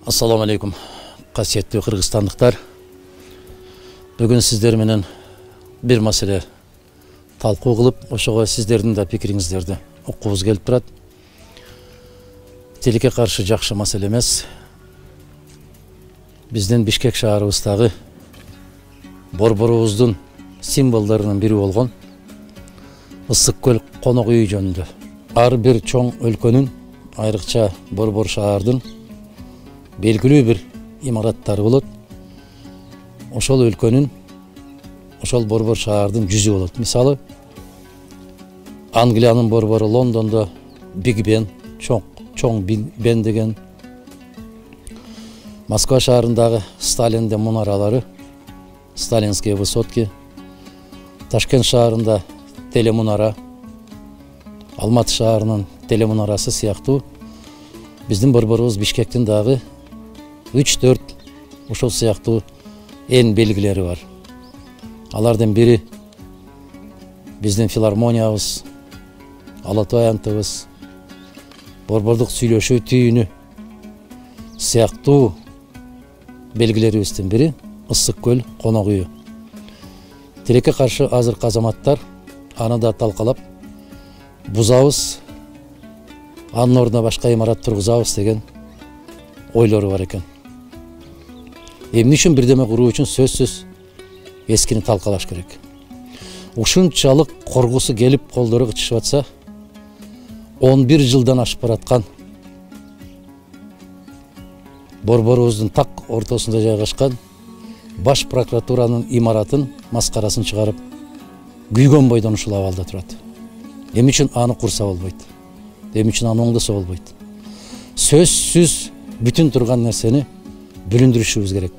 Ассаламу алейкум, қасиетті қырғызстандықтар. Бүгін сіздер менен бір мәселе талқы қылып, ошоға сіздердің да пикириңиздерди уккубуз келип турат. Тилекке каршы жакшы маселе эмес. Биздин Бишкек шаарыбыздагы борборубуздун символдорунун бири болгон Ысык көл конок үй жөнүндө ар бир чоң өлкөнүн, айрыкча борбор шаардын белгилүү бир имараттары болот. Ошол өлкөнүн, ошол борбор шаардын жүзү болот. Мисалы, Англиянын борбору Лондондо Биг Бен, чоң Бен деген. Москва шаарындагы Сталиндин мунаралары, сталинские высотки. Ташкент шаарында телемунара, Алматы шаарынын телемунарасы сыяктуу биздин борборубуз Бишкектин дагы 3-4 ошол сыяктуу эң белгилери бар. Алардын бири биздин филармониябыз, Ала Той антыбыз, борбордук сүйлөшүү түйүнү сыяктуу белгилерибиздин бири Ысык көл конок үйү. Тилекке каршы азыркы азаматтар аны да талкалап, бузабыз, анын ордуна башка имарат тургузабыз деген ойлору бар экен. Эмне үчүн бирдеме куруу үчүн сөзсүз эскини талкалаш керек. Ушунчалык коргусу келип колдору кычышып атса, 11 жылдан ашып бараткан борборубуздун так ортосунда жайгашкан баш прокуратуранын имаратын маскарасын чыгарып, күйгөн бойдон ушул абалда турат. Эмне үчүн аны курса болбойт? Эмне үчүн аны оңдосо болбойт? Сөзсүз бүтүн турган нерсени бүлүндүрүшүбүз керек.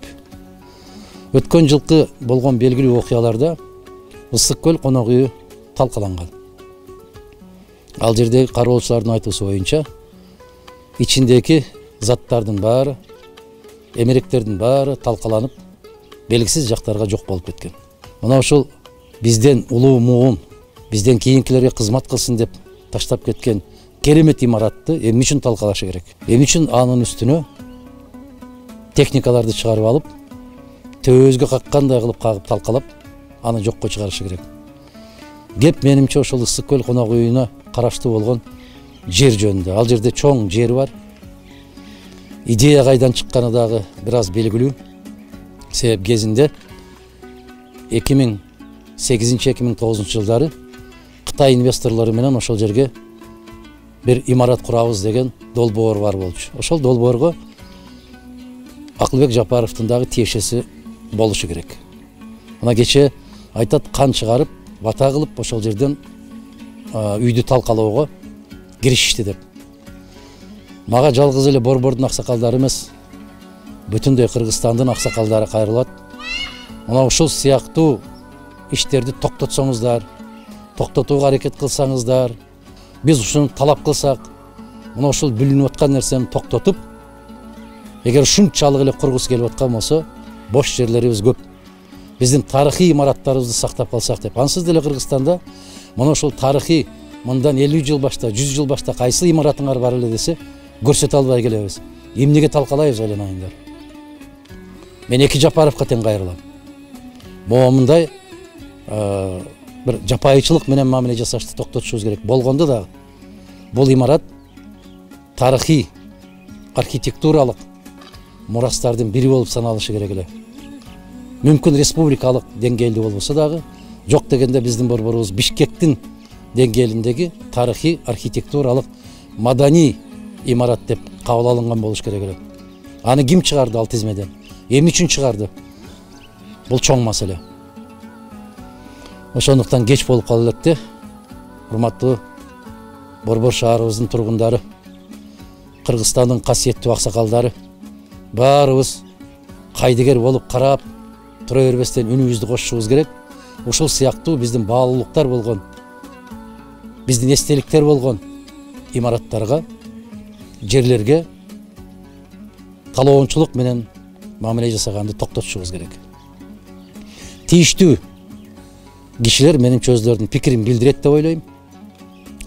Өткөн жылкы болгон белгилүү окуяларда Ысык көл конок үйү талкаланган. Ал жердеги кароолчулардын айтуусу боюнча, ичиндеги заттардын баары, эмеректердин баары талкаланып, белгисиз жактарга жок болуп кеткен. Мына ушул бизден улуу муун, бизден кийинкилерге кызмат кылсын деп таштап кеткен керемет имаратты эмне үчүн талкалашы керек? Эмне үчүн анын үстүнө техникаларды чыгарып алып, төбөбүзгө каккандай кылып кагып талкалап, аны жокко чыгарышы керек. Кеп менимче ошол Ысык көл конок үйүнө караштуу болгон жер жөнүндө. Ал жерде чоң жер бар. Идея кайдан чыкканы дагы бир аз белгилүү. Себеп кезинде 2008-2009 жылдары Кытай инвесторлору менен ошол жерге бир имарат курабыз деген долбоор бар болчу. Ошол долбоорго Акылбек Жапаровдун дагы тиешеси болушу керек. Мына кече айтат, кан чыгарып, бата кылып ошол жерден үйдү талкалоого киришишти деп. Мага жалгыз эле борбордун аксакалдары эмес, бүтүндөй Кыргызстандын аксакалдары кайрылат. Мына ушул сыяктуу иштерди токтотсоңуздар, токтотууга аракет кылсаңыздар, биз ушуну талап кылсак, мына ушул бүлүнүп аткан нерсени токтотуп, эгер ушунчалык эле кургусу келип аткан болсо, бош жерлерибиз көп. Биздин тарыхый имараттарыбызды сактап калсак деп. Ансыз деле Кыргызстанда мына ушул тарыхый мындан 50 жыл башта, 100 жыл башта кайсы имаратыңар бар эле десе, көрсөтө албай келебиз. Эмнеге талкалайбыз ойлоноңуздар. Мен эки Жапаровго тең кайрылам. Момундай бир жапайычылык менен мамиле жасашты токтотушубуз керек. Болгондо да бул имарат тарыхый, архитектуралык мурастардын бири болуп саналышы керек эле. Мүмкүн республикалык деңгээлде болбосо дагы, жок дегенде биздин борборубуз Бишкектин деңгээлиндеги тарыхый, архитектуралык, маданий имарат деп кабыл алынган болуш керек эле. Аны ким чыгарды ал тизмеден? Эмне үчүн чыгарды? Бул чоң маселе. Ошондуктан кеч болуп калып элек, урматтуу борбор шаарыбыздын тургундары, Кыргызстандын касиеттүү аксакалдары, баарыбыз кайдыгер болуп карап тура бербестен үнүбүздү кошушубуз керек. Ушул сыяктуу биздин баалуулуктар болгон, биздин эстеликтер болгон имараттарга, жерлерге талоончулук менен мамиле жасаганды токтотушубуз керек. Тийиштүү кишилер менимче өздөрүнүн пикирин билдирет деп ойлойм.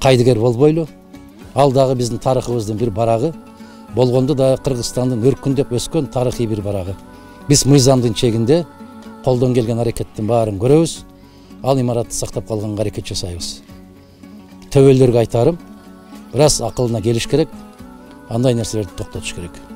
Кайдыгер болбойлу. Ал дагы биздин тарыхыбыздын бир барагы. болгондо да Кыргызстандын өркүндөп өскөн тарыхый бир барагы. Биз мыйзамдын чегинде колдон келген аракеттин баарын көрөбүз. Ал имаратты сактап калганга аракет жасайбыз. Төбөлдөргө айтарым, бираз акылына келиш керек, андай нерселерди токтотуш керек.